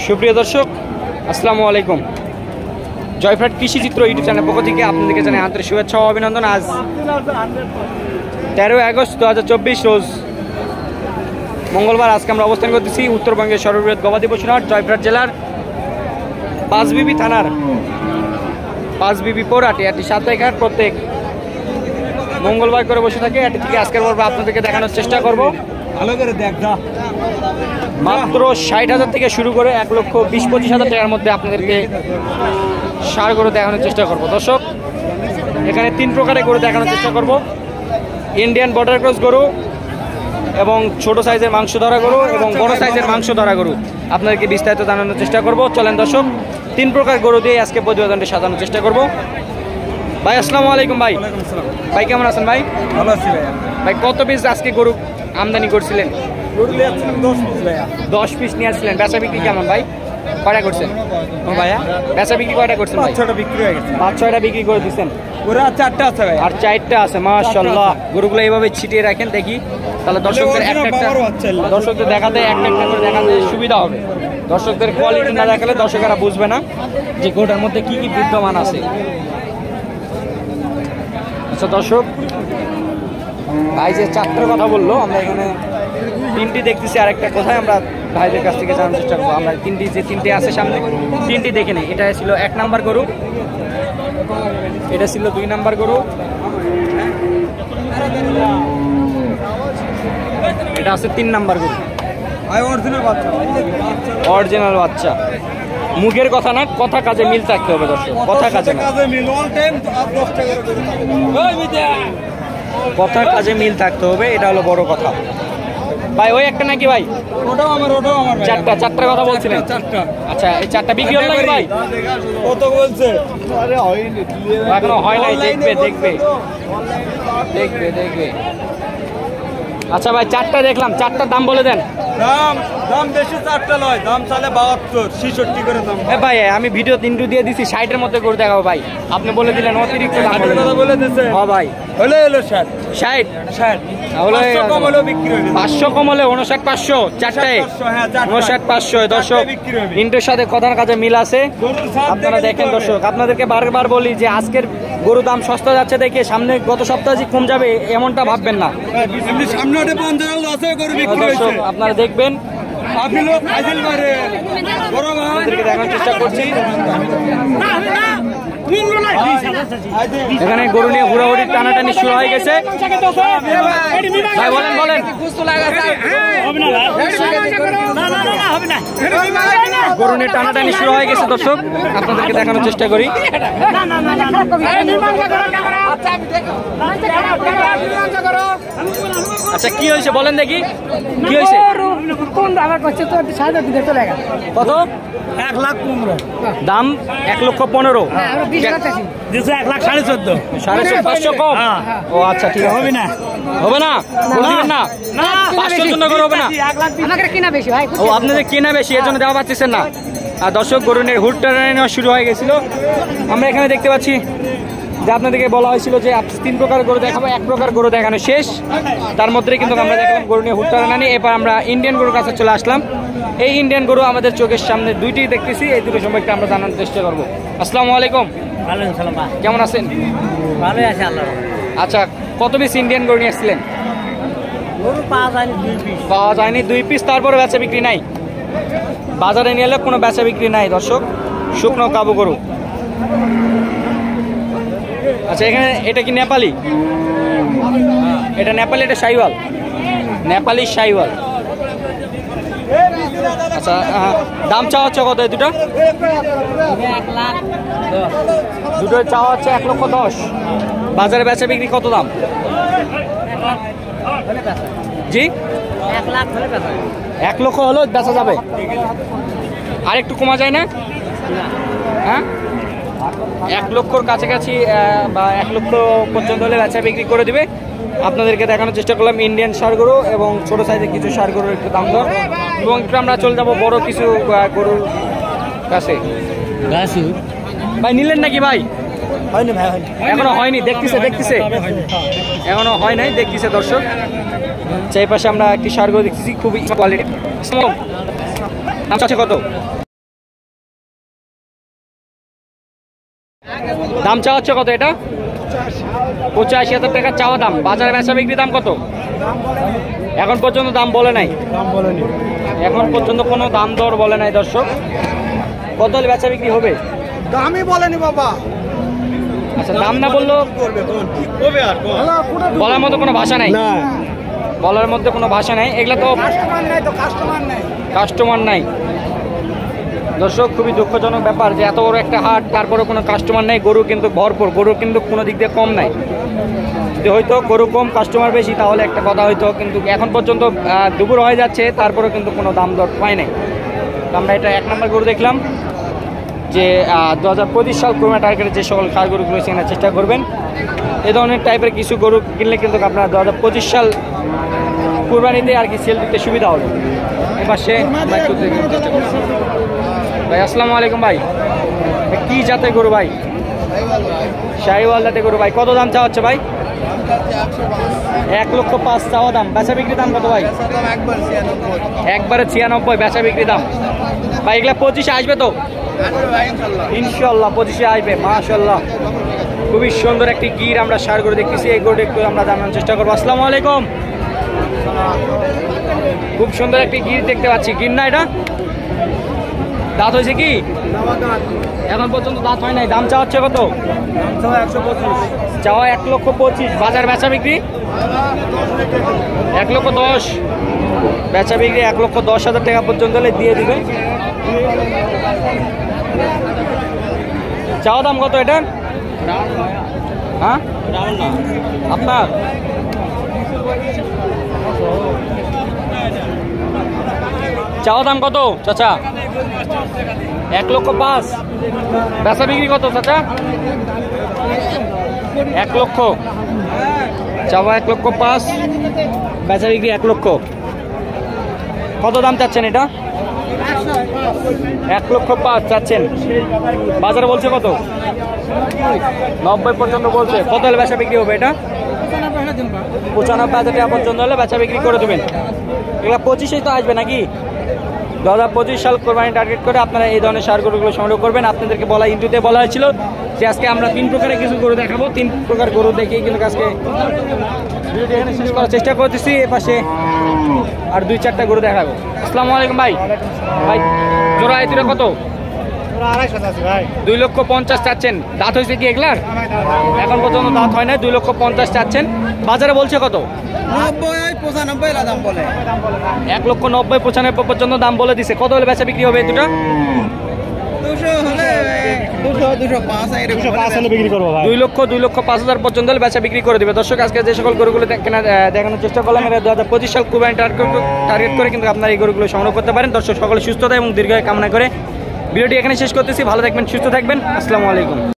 সুপ্রিয় দর্শক, আসসালামু আলাইকুম। জয়ফ্রাট কৃষি চিত্র ইউটিউব চ্যানেল পক্ষ থেকে আপনাদেরকে জানাই আন্তরিক শুভেচ্ছা ও অভিনন্দন। আজ 13 আগস্ট 2024 রোজ মঙ্গলবার। আজকে আমরা অবস্থান করতেছি উত্তরবঙ্গের সর্ববৃহৎ গবাদি পশুর হাট জয়ফ্রাট জেলার পাঁচবিবি থানার পাঁচবিবি পৌরহাটে। এটি সাপ্তাহিক হাট, প্রত্যেক মঙ্গলবার করে বসে থাকে। এটি থেকে আজকের পর্ব আপনাদেরকে দেখানোর চেষ্টা করব। ভালো করে দেখ মাত্র 60,000 থেকে শুরু করে 1,20,000-25,000 টাকার মধ্যে আপনাদেরকে সার গরু দেখানোর চেষ্টা করব। দর্শক, এখানে 3 প্রকারের গরু দেখানোর চেষ্টা করব। ইন্ডিয়ান বর্ডার ক্রস গরু এবং ছোট সাইজের মাংস ধরা গরু এবং বড় সাইজের মাংস ধরা গরু আপনাদেরকে বিস্তারিত জানানোর চেষ্টা করব। চলেন দর্শক, 3 প্রকার গরু দিয়ে আজকে প্রতিবেদনটি সাজানোর চেষ্টা করব। ভাই আসসালামু আলাইকুম। ভাই ভাই কেমন আছেন? ভাই ভালো আছি ভাইয়া। ভাই কত পিস আজকে গরু আমদানি করছিলেন? গরু নিয়ে আসছিলাম 10 পিস ভাইয়া। 10 পিস নিয়ে আসছিলেন। বেচা বিক্রি কেমন ভাই? কয়টা করছেন? ও ভাইয়া, বেচা বিক্রি কয়টা করছেন? 5-6টা বিক্রি হয়ে গেছে। 5-6টা বিক্রি করে দিচ্ছেন। ওরা 4টা আছে ভাই। আর 4টা আছে, মাশাআল্লাহ। গরুগুলো এইভাবে ছিটিয়ে রাখেন দেখি, তাহলে দর্শকদের দর্শকদের দেখাতে একটা করে দেখাতে সুবিধা হবে। দর্শকদের কোয়ালিটি না দেখালে দর্শকেরা বুঝবে না যে গরুটার মধ্যে কি কি বিদ্যমান আছে। আচ্ছা দর্শক, ভাই যে 4টার কথা বললো, আমরা এখানে 3টি দেখতেছি। আর একটা কোথায় আমরা ভাইদের কাছ থেকে জানার চেষ্টা করবো। আমরা যে তিনটে আছে সামনে, 3টি দেখে নিই। এটা ছিল 1 নাম্বার গরু, এটা ছিল 2 নাম্বার গরু, এটা আছে 3 নাম্বার গরু। অরিজিনাল বাচ্চা। মুখের কথা না, কথা কাজে মিল থাকতে হবে দর্শক। কথা কাজে কথা কাজে মিল থাকতে হবে, এটা হলো বড় কথা। ভাই ওই একটা নাকি ভাই? ওটাও আমার। 4টার কথা বলছিলেন? 4টা। আচ্ছা, এই 4টা বিক্রি হলো নাকি ভাই? কত বলছে? এখনো হয় নাই, দেখবে। আচ্ছা ভাই, 4টা দেখলাম, 4টার দাম বলে দেন। দাম বেশি 4টা নয়, দাম চালে 72, 66 করে দাম। ভাই আমি ভিডিও 3 দিয়ে দিছি, 60-এর মধ্যে করে দেখাবো ভাই। আপনি বলে দিলেন অতিরিক্ত দাম বলে দিয়েছে। হ্যাঁ ভাই, হলো 60 তাহলে 500 কম হলেও বিক্রি হবে। 500 কম হলে 59,500 4টায়। 59,500 দর্শক, ইন্টের সাথে কথার কাজে মিল আছে। আপনারা দেখেন দর্শক, আপনাদেরকে বারবার বলি যে আজকের গরু দাম সস্তা যাচ্ছে দেখে সামনে গত সপ্তাহে যে কম যাবে এমনটা ভাববেন না। সামনে 50 লসে গরু বিক্রি হয়েছে। দর্শক আপনারা দেখবেন, আপনি লোক খাইছেন পারে বড় ভাই, আপনাদেরকে দেখানোর চেষ্টা করছি। এখানে গরু নিয়ে হুড়াহুড়ি টানাটানি শুরু হয়ে গেছে। ভাই বলেন গরু নিয়ে টানাটানি শুরু হয়ে গেছে দর্শক, আপনাদেরকে দেখানোর চেষ্টা করি। আচ্ছা কি হয়েছে বলেন দেখি, কি হয়েছে? কত? 1,15,000 দাম 1,15,000। 1,14,500 500 কম। ও আচ্ছা ঠিক আছে, হবে না দিবেন না 500 জন্য করে হবে না। ও আপনাদের কেনা বেশি, এর জন্য দেওয়া পাচ্ছেন না। আর দর্শক, গরু নিয়ে হুড়টা নেওয়া শুরু হয়ে গেছিল। আমরা এখানে দেখতে পাচ্ছি যে আপনাদেরকে বলা হয়েছিল যে 3 প্রকার গরু দেখাবো, 1 প্রকার গরু দেখানো শেষ। তার মধ্যে কিন্তু আমরা দেখলাম গরু নিয়ে হুড়টা রানি। এবার আমরা ইন্ডিয়ান গরুর কাছে চলে আসলাম। এই ইন্ডিয়ান গরু আমাদের চোখের সামনে 2টি দেখতেছি, এই 2টি সম্পর্কে আমরা জানার চেষ্টা করবো। আসসালামু আলাইকুম। কেমন আছেন? ভালোই আছে আল্লাহ। আচ্ছা, কত পিস ইন্ডিয়ান গরু নিয়ে আসছিলেন? পাওয়া যায়নি 2 পিস। তারপরে বেচা বিক্রি নাই? বাজারে নিয়ে এলে কোনো বেচা বিক্রি নাই দর্শক, শুকনো কাবু গরু। আচ্ছা, এখানে এটা কি নেপালি? এটা নেপালি, এটা শাহিওয়াল, নেপালি শাহিওয়াল। আচ্ছা, দাম চাওয়া হচ্ছে কত? দুটো চাওয়া হচ্ছে 1,10,000। বাজারে বেচা বিক্রি কত দাম? জি 1 লক্ষ হলো বেচা যাবে? আর একটু কমা যায় না? হ্যাঁ, 1 লক্ষর কাছাকাছি বা 1 লক্ষ পর্যন্ত হলে বেচা বিক্রি করে দিবে। আপনাদেরকে দেখানোর চেষ্টা করলাম ইন্ডিয়ান ষাঁড় গরু এবং ছোট সাইজের কিছু ষাঁড় গরুর একটু দাম দর, এবং একটু আমরা চলে যাবো বড় কিছু গরুর কাছে। ভাই নিলেন নাকি ভাই? হয়নি ভাই, এখনো হয়নি, দেখতেছে এখনো হয় নাই, দেখতেছে দর্শক। চাই পাশে আমরা একটি ষাঁড় গরু দেখতেছি, খুবই কোয়ালিটি। দাম আছে কত? দাম চাওয়া হচ্ছে কত এটা? 85,000 টাকা চাওয়া দাম। বাজারে বেচা বিক্রি দাম কত? এখন পর্যন্ত দাম বলে নাই। এখন পর্যন্ত কোনো দাম দর বলে নাই দর্শক। কত হলে বেচা বিক্রি হবে? দামই বলেনি বাবা। আচ্ছা, দাম না বললেও বলার মতো কোনো ভাষা নাই। বলার মধ্যে কোনো ভাষা নাই। এগুলা তো কাস্টমার নাই দর্শক। খুবই দুঃখজনক ব্যাপার যে এত বড় একটা হাট, তারপরে কোনো কাস্টমার নেই। গরু কিন্তু ভরপুর, গরু কিন্তু কোনো দিক দিয়ে কম নাই। যদি হয়তো গরু কম কাস্টমার বেশি তাহলে একটা কথা হয়তো, কিন্তু এখন পর্যন্ত দুপুর হয়ে যাচ্ছে তারপরে কিন্তু কোনো দাম দর পাই নাই। আমরা এটা 1 নম্বর গরু দেখলাম যে 2025 সাল কুরবানি টার্গেটের যে সকল খাস গরুগুলো সেখানে চেষ্টা করবেন। এ ধরনের টাইপের কিছু গরু কিনলে কিন্তু আপনার 2025 সাল কুরবানিতে আর কি সেল দিতে সুবিধা হবে। এপাশে ভাই আসসালামু আলাইকুম ভাই, কি জাতের গরু ভাই? শাহিওয়াল জাতের গরু ভাই। কত দাম চাওয়া হচ্ছে ভাই? 1,05,000 চাওয়া দাম। বেচা বিক্রি দাম কত ভাই? একবারে 96 বেচা বিক্রি দাম ভাই। এগুলা 25 আসবে তো ইনশাল্লাহ? 25 আসবে মাশাল্লাহ। খুবই সুন্দর একটি গির আমরা ষাঁড় গরু দেখতেছি। এই গরুটা একটু আমরা জানার চেষ্টা করবো। আসসালামু আলাইকুম। খুব সুন্দর একটি গির দেখতে পাচ্ছি। গির না এটা? দাঁত হয়েছে কি? এখন পর্যন্ত দাঁত হয় নাই। দাম চাওয়া হচ্ছে কত? চাওয়া 1,25,000। বাজার বেচা বিক্রি 1,10,000। বেচা বিক্রি 1,10,000 টাকা পর্যন্ত হলে দিয়ে দিবে। চাওয়া দাম কত এটা? হ্যাঁ আপনার চাওয়া দাম কত চাচা? 1,05,000। বেচা বিক্রি কত চাচা? 1 লক্ষ। চাওয়া 1,05,000, বেচা বিক্রি 1 লক্ষ। কত দাম চাচ্ছেন এটা? 1,05,000 চাচ্ছেন। বাজারে বলছে কত? 90 পর্যন্ত বলছে। কত হলে বেচা বিক্রি হবে এটা? 95,000 টাকা পর্যন্ত হলে বেচা বিক্রি করে দেবেন। এগুলো 25-এই তো আসবে নাকি? 2025 সাল কোরবানি টার্গেট করে আপনারা এই ধরনের ষাঁড় গরুগুলো সংগ্রহ করবেন। আপনাদেরকে বলা ইন্টুতে বলা হয়েছিল যে আজকে আমরা 3 প্রকারের কিছু গরু দেখাবো। 3 প্রকার গরু দেখেই কিন্তু আজকে ভিডিওটি এখানে শেষ করার চেষ্টা করতেছি। এপাশে আর 2-4টা গরু দেখাবো। আসসালামু আলাইকুম ভাই। ভাই জোড়া এই দুটো কত? 2,50,000 চাচ্ছেন। দাঁত হয়েছে কি এগুলার? এখন পর্যন্ত দাঁত হয় না। 2,50,000 চাচ্ছেন। বাজারে বলছে কত? 90-95 দাম বলে। 1,90,95 পর্যন্ত দাম বলে দিছে। কত হলে বেচা বিক্রি হবে এই দুটো? 2,05,000 পর্যন্ত হলে বেচা বিক্রি করে দেবে। দর্শক আজকে যে সকল গরুগুলো দেখানোর চেষ্টা করলাম এটা 2025 সাল কুরবানি টার্গেট করে কিন্তু আপনারা এই গরুগুলো সংগ্রহ করতে পারেন। দর্শক সকলে সুস্থতা এবং দীর্ঘায়ু কামনা করে ভিডিওটি এখানে শেষ করতেছি। ভালো থাকবেন, সুস্থ থাকবেন। আসসালামু আলাইকুম।